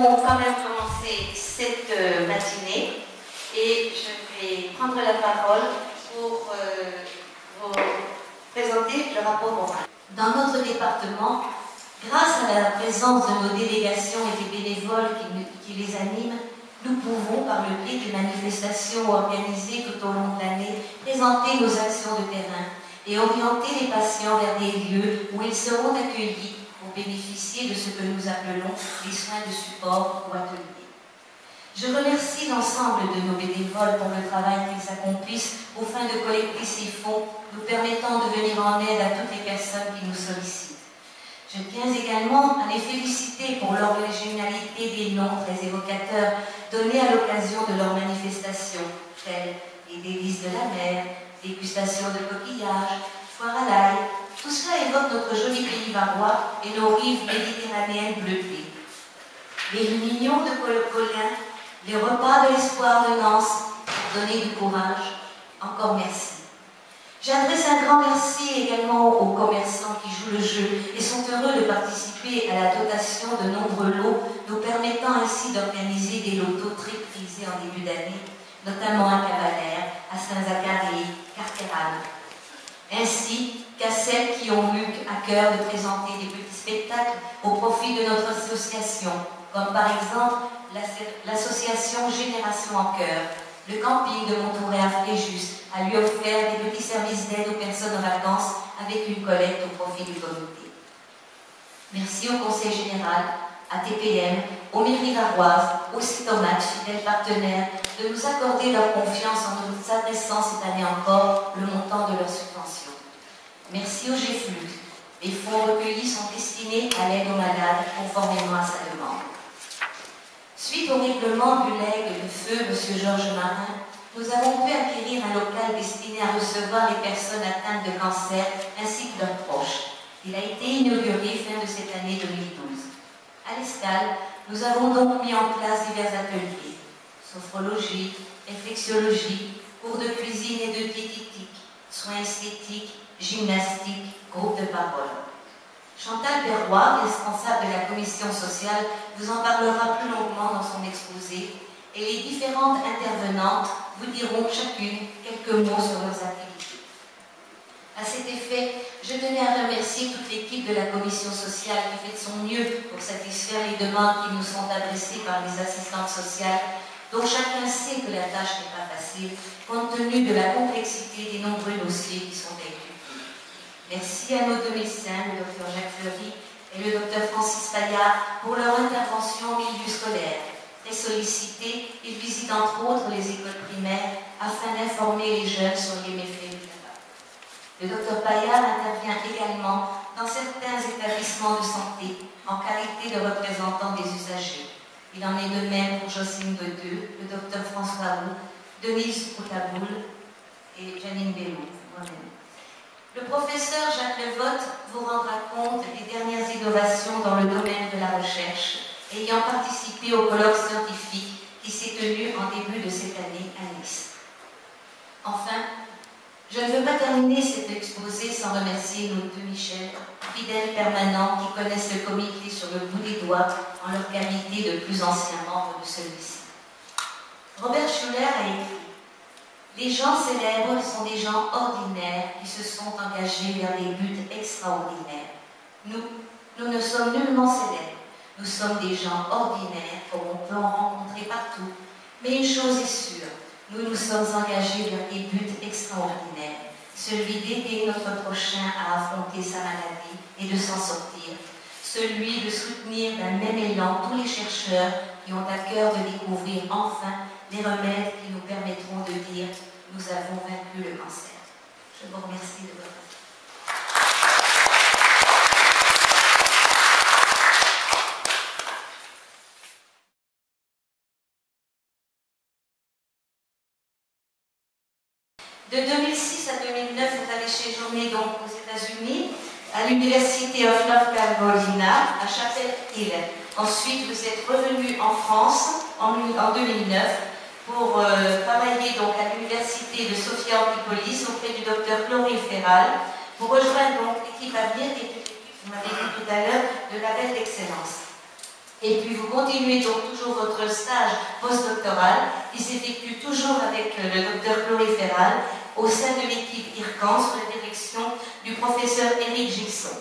allons quand même commencer cette matinée et je vais prendre la parole pour vous présenter le rapport moral. Dans notre département, grâce à la présence de nos délégations et des bénévoles qui les animent, nous pouvons, par le biais des manifestations organisées tout au long de l'année, présenter nos actions de terrain et orienter les patients vers des lieux où ils seront accueillis pour bénéficier de ce que nous appelons les soins de support ou ateliers. Je remercie l'ensemble de nos bénévoles pour le travail qu'ils accomplissent au fin de collecter ces fonds, nous permettant de venir en aide à toutes les personnes qui nous sollicitent. Je tiens également à les féliciter pour l'originalité des noms très évocateurs donnés à l'occasion de leurs manifestations, telles les délices de la mer, dégustation de coquillages, foire à l'ail. Tout cela évoque notre joli pays varois et nos rives méditerranéennes bleutées. Les mignons de Colin, les repas de l'espoir de Nance, pour donner du courage. Encore merci. J'adresse un grand merci également aux commerçants qui jouent le jeu et sont heureux de participer à la dotation de nombreux lots, nous permettant ainsi d'organiser des lotos très prisés en début d'année, notamment à Cavalère, à Saint-Zacharie, Carqueran, ainsi qu'à celles qui ont eu à cœur de présenter des petits spectacles au profit de notre association, comme par exemple l'association Génération en Cœur. Le camping de Montouret à Fréjus a lui offert des petits services d'aide aux personnes en vacances avec une collecte au profit du comité. Merci au Conseil général, à TPM, aux mairies varoises, aux Citomates, fidèles partenaires, de nous accorder leur confiance en nous adressant cette année encore le montant de leur subvention. Merci au GFLUC. Les fonds recueillis sont destinés à l'aide aux malades conformément à sa demande. Suite au règlement du legs de feu, M. Georges Marin, nous avons pu acquérir un local destiné à recevoir les personnes atteintes de cancer ainsi que leurs proches. Il a été inauguré fin de cette année 2012. À l'Escale, nous avons donc mis en place divers ateliers, sophrologie, réflexologie, cours de cuisine et de diététique, soins esthétiques, gymnastique, groupe de parole. Chantal Berroy, responsable de la commission sociale, vous en parlera plus longuement dans son exposé et les différentes intervenantes vous diront chacune quelques mots sur leurs activités. À cet effet, je tenais à remercier toute l'équipe de la commission sociale qui fait de son mieux pour satisfaire les demandes qui nous sont adressées par les assistantes sociales, dont chacun sait que la tâche n'est pas facile, compte tenu de la complexité des nombreux dossiers qui sont écrits. Merci à nos deux médecins, le Dr Jacques Fleury et le Dr Francis Paillard, pour leur intervention au milieu scolaire. Très sollicités, ils visitent entre autres les écoles primaires afin d'informer les jeunes sur les méfaits du tabac. Le Dr Paillard intervient également dans certains établissements de santé en qualité de représentant des usagers. Il en est de même pour Jocelyne Godeux, le Dr François Roux, Denise Coutaboul et Janine Bellou, moi-même. Le professeur Jacques Levotte vous rendra compte des dernières innovations dans le domaine de la recherche, ayant participé au colloque scientifique qui s'est tenu en début de cette année à Nice. Enfin, je ne veux pas terminer cet exposé sans remercier nos deux Michel, fidèles permanents qui connaissent le comité sur le bout des doigts en leur qualité de plus anciens membres de celui-ci. Robert Schuller a écrit: les gens célèbres sont des gens ordinaires qui se sont engagés vers des buts extraordinaires. Nous ne sommes nullement célèbres. Nous sommes des gens ordinaires, comme on peut en rencontrer partout. Mais une chose est sûre, nous nous sommes engagés vers des buts extraordinaires. Celui d'aider notre prochain à affronter sa maladie et de s'en sortir. Celui de soutenir d'un même élan tous les chercheurs qui ont à cœur de découvrir enfin les remèdes qui nous permettront de dire « nous avons vaincu le cancer ». Je vous remercie de votre attention. De 2006 à 2009, vous avez séjourné donc aux États-Unis, à l'Université of North Carolina, à Chapel Hill. Ensuite, vous êtes revenu en France en 2009 pour travailler donc à l'Université de Sophia Antipolis auprès du docteur Chloé Ferral, pour rejoindre donc l'équipe à venir, qui est une équipe, vous m'avez dit tout à l'heure, de label d'excellence. Et puis vous continuez donc toujours votre stage postdoctoral qui s'effectue toujours avec le docteur Chloé Ferral au sein de l'équipe IRCAN sous la direction du professeur Éric Gixon.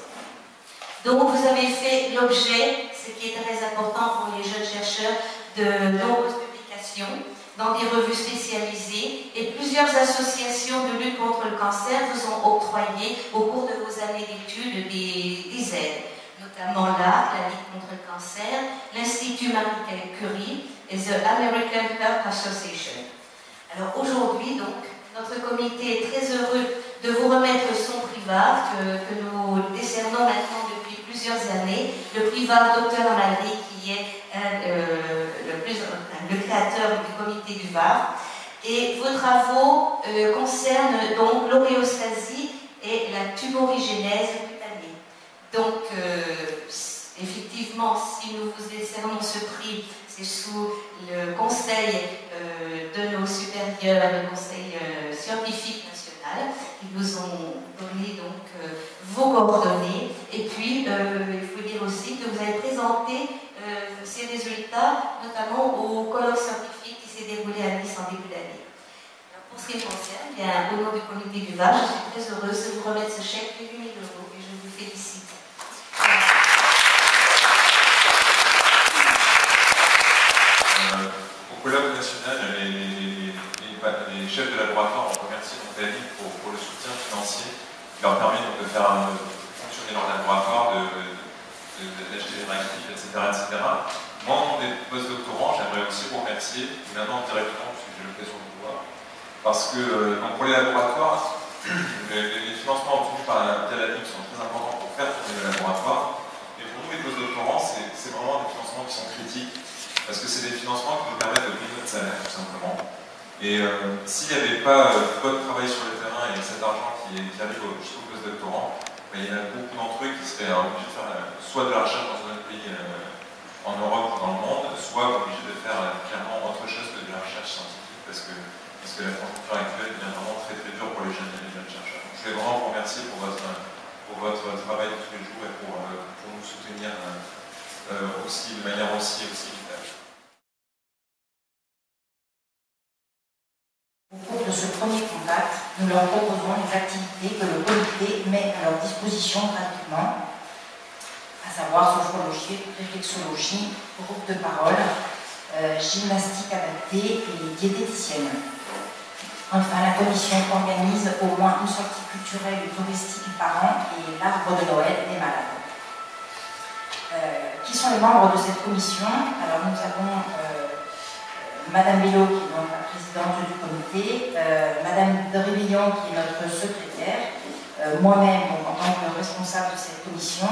Donc vous avez fait l'objet, ce qui est très important pour les jeunes chercheurs, de nombreuses publications dans des revues spécialisées et plusieurs associations de lutte contre le cancer vous ont octroyé au cours de vos années d'études des aides, notamment la Ligue contre le cancer, l'Institut Marie Curie et the American Heart Association. Alors aujourd'hui, donc, notre comité est très heureux de vous remettre son prix VAR que nous décernons maintenant depuis plusieurs années, le prix VAR Dr Amalric, qui est le créateur du comité du VAR. Et vos travaux concernent donc l'homéostasie et la tumorigénèse cutanée. Donc, effectivement, si nous vous décernons ce prix, c'est sous le conseil de nos supérieurs, le conseil scientifique national, qui vous ont donné donc vos coordonnées. Et puis, il faut dire aussi que vous avez présenté ces résultats, notamment au colloque scientifique qui s'est déroulé à Nice en début d'année. Pour ce qui me concerne, bien, au nom du comité du VAR, je suis très heureuse de vous remettre ce chèque de 8 000 € et je vous félicite. Au colloque national, les chefs de laboratoire ont remercié David pour le soutien financier qui leur permet donc de faire fonctionner leur laboratoire, d'acheter des réactifs, etc. Moi, au nom des postdoctorants, j'aimerais aussi vous remercier, maintenant directement, puisque j'ai l'occasion de vous voir, parce que donc pour les laboratoires, les financements obtenus par la LIC sont très importants pour faire tourner le laboratoire. Mais pour nous, les postdoctorants, c'est vraiment des financements qui sont critiques, parce que c'est des financements qui nous permettent de payer notre salaire, tout simplement. Et s'il n'y avait pas votre travail sur le terrain et cet argent qui arrive jusqu'aux postdoctorants, il y en a beaucoup d'entre eux qui seraient obligés de faire soit de la recherche dans un autre pays en Europe ou dans le monde, soit obligés de faire clairement autre chose que de la recherche scientifique, parce que la conjoncture actuelle devient vraiment très très dure pour les jeunes chercheurs. Donc, je voulais vraiment vous remercier pour votre travail de tous les jours et pour nous soutenir aussi de manière aussi vitale. Au cours de ce premier contact, nous leur proposons les activités que le comité met à leur disposition gratuitement, à savoir sophrologie, réflexologie, groupe de parole, gymnastique adaptée et diététicienne. Enfin, la commission organise au moins une sortie culturelle et touristique par an et l'arbre de Noël des malades. Qui sont les membres de cette commission? Alors nous avons Madame Bello, qui est donc la présidente du comité, Madame de Réveillon, qui est notre secrétaire, moi-même en tant que responsable de cette commission,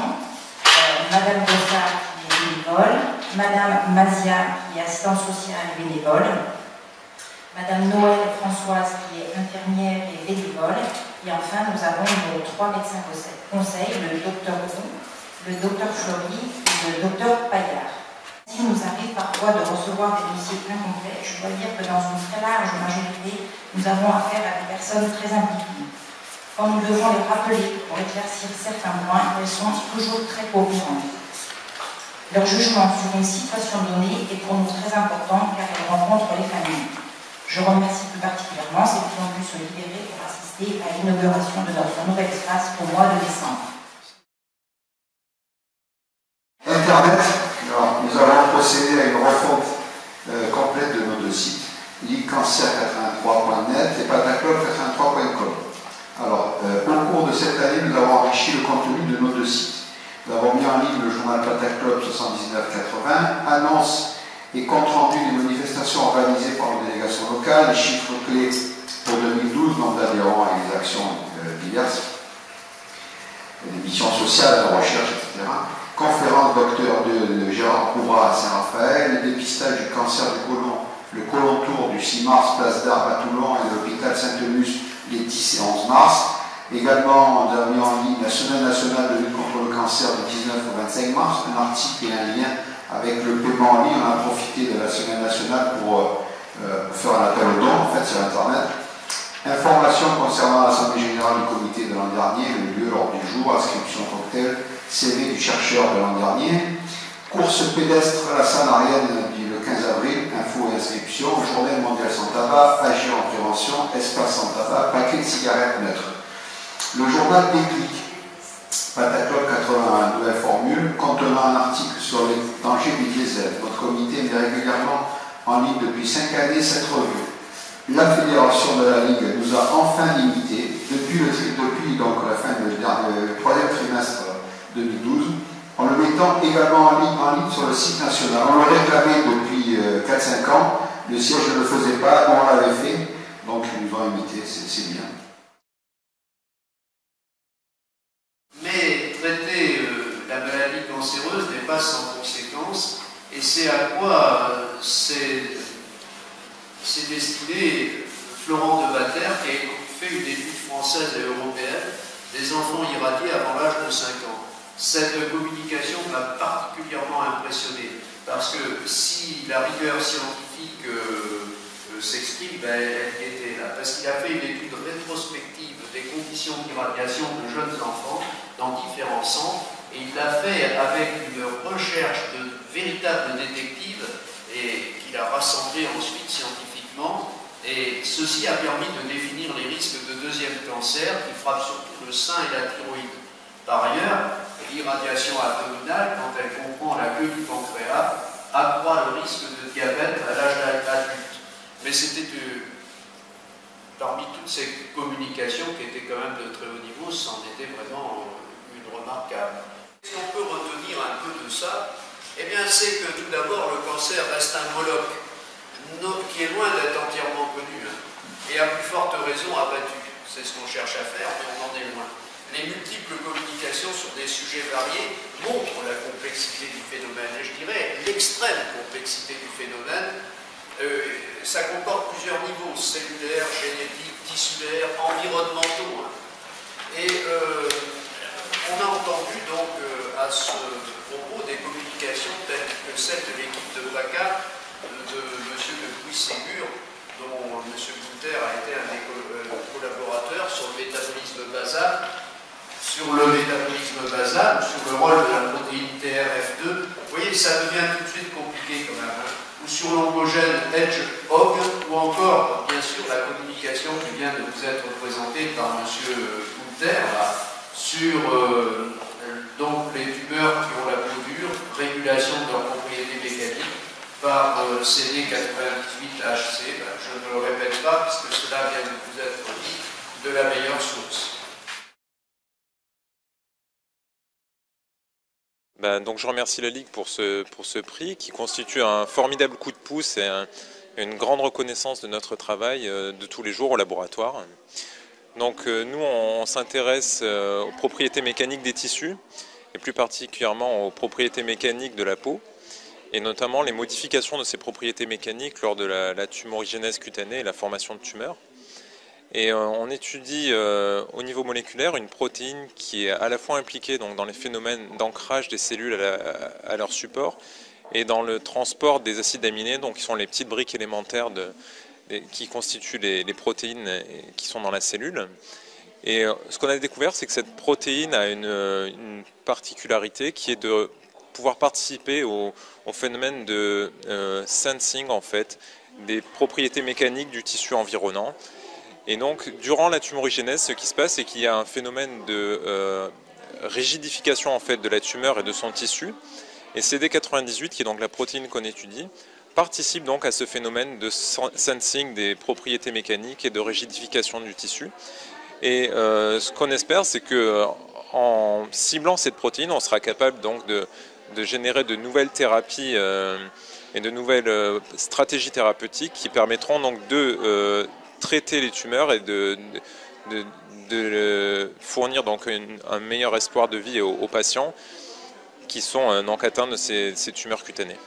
Madame Bossa, qui est bénévole, Madame Mazia, qui est assistante sociale et bénévole, Madame Noël Françoise, qui est infirmière et bénévole, et enfin nous avons nos 3 médecins conseils, le docteur Roux, le docteur Fleury et le docteur Paillard. Il nous arrive parfois de recevoir des dossiers incomplets. Je dois dire que dans une très large majorité, nous avons affaire à des personnes très impliquées. Quand nous devons les rappeler pour éclaircir certains points, elles sont toujours très coopérantes. Leur jugement sur une situation donnée est pour nous très important car elles rencontrent les familles. Je remercie plus particulièrement celles qui ont pu se libérer pour assister à l'inauguration de notre nouvel espace au mois de décembre. Internet. Alors, nous avons procédé à une refonte complète de nos deux sites, licancer83.net et pataclub83.com. Alors, au cours de cette année, nous avons enrichi le contenu de nos deux sites. Nous avons mis en ligne le journal Pataclub 7980, annonces et compte rendu des manifestations organisées par les délégations locales, les chiffres clés pour 2012, nombre d'adhérents et des actions diverses, des missions sociales, de recherche, etc. Conférence docteur de Gérard Couvrat à Saint-Raphaël, le dépistage du cancer du côlon, le côlon tour du 6 mars, place d'Armes à Toulon et l'hôpital Saint-Emus les 10 et 11 mars. Également, on a mis en ligne la Semaine nationale de lutte contre le cancer du 19 au 25 mars, un article et un lien avec le paiement en ligne. On a profité de la Semaine nationale pour faire un appel aux dons en fait, sur Internet. Information concernant l'Assemblée générale du comité de l'an dernier, le lieu, l'ordre du jour, inscription cocktail, CV du chercheur de l'an dernier. Course pédestre à la Sanarienne le 15 avril, info et inscription, Journée mondiale sans tabac, agir en prévention, espace sans tabac, paquet de cigarettes neutres. Le journal Déclic, Pataclope 81, nouvelle formule, contenant un article sur les dangers du diesel. Notre comité met régulièrement en ligne depuis 5 années cette revue. La fédération de la Ligue nous a enfin limité, depuis donc la fin du troisième trimestre 2012, en le mettant également en ligne sur le site national. On le réclamait depuis 4-5 ans, le siège ne le faisait pas, on l'avait fait, donc ils nous ont imité, c'est bien. Mais traiter la maladie cancéreuse n'est pas sans conséquences, et c'est à quoi c'est destiné Florent de Batter, qui a fait une étude française et européenne des enfants irradiés avant l'âge de 5 ans. Cette communication m'a particulièrement impressionné, parce que si la rigueur scientifique s'exprime, elle était là. Parce qu'il a fait une étude rétrospective des conditions d'irradiation de jeunes enfants dans différents centres, et il l'a fait avec une recherche de véritables détectives, et qu'il a rassemblé ensuite scientifiquement, et ceci a permis de définir les risques de deuxième cancer qui frappent surtout le sein et la thyroïde. Par ailleurs, l'irradiation abdominale, quand elle comprend la queue du pancréas, accroît le risque de diabète à l'âge adulte. Mais c'était parmi toutes ces communications qui étaient quand même de très haut niveau, c'en était vraiment une remarquable. Si on peut retenir un peu de ça, eh bien c'est que tout d'abord le cancer reste un moloch qui est loin d'être entièrement connu, et à plus forte raison abattu. C'est ce qu'on cherche à faire, mais on en est loin. Les multiples communications sur des sujets variés montrent la complexité du phénomène, et je dirais l'extrême complexité du phénomène. Ça comporte plusieurs niveaux, cellulaires, génétiques, tissulaires, environnementaux. Et on a entendu donc à ce propos des communications telles que celle de l'équipe de PACA, de M. Dupuy-Ségur, dont M. Gunther a été un des collaborateurs sur le métabolisme basal, sur le rôle de la protéine TRF2. Vous voyez, ça devient tout de suite compliqué quand même. Ou sur l'oncogène Hedgehog, ou encore, bien sûr, la communication qui vient de vous être présentée par M. Gunther, sur donc les tumeurs qui ont la peau dure, régulation de leurs propriétés mécaniques par CD98HC. Je ne le répète pas, puisque cela vient de vous être dit, de la meilleure source. Donc je remercie la Ligue pour ce prix qui constitue un formidable coup de pouce et une grande reconnaissance de notre travail de tous les jours au laboratoire. Donc nous on s'intéresse aux propriétés mécaniques des tissus et plus particulièrement aux propriétés mécaniques de la peau et notamment les modifications de ces propriétés mécaniques lors de la tumorigénèse cutanée et la formation de tumeurs. Et on étudie au niveau moléculaire une protéine qui est à la fois impliquée donc, dans les phénomènes d'ancrage des cellules à leur support et dans le transport des acides aminés, donc qui sont les petites briques élémentaires qui constituent les protéines qui sont dans la cellule. Et ce qu'on a découvert, c'est que cette protéine a une particularité qui est de pouvoir participer au phénomène de sensing en fait, des propriétés mécaniques du tissu environnant. Et donc, durant la tumorigénèse, ce qui se passe, c'est qu'il y a un phénomène de rigidification en fait, de la tumeur et de son tissu. Et CD98, qui est donc la protéine qu'on étudie, participe donc à ce phénomène de sensing des propriétés mécaniques et de rigidification du tissu. Et ce qu'on espère, c'est qu'en ciblant cette protéine, on sera capable donc de générer de nouvelles thérapies et de nouvelles stratégies thérapeutiques qui permettront donc de traiter les tumeurs et de fournir donc un meilleur espoir de vie aux patients qui sont donc atteints de ces tumeurs cutanées.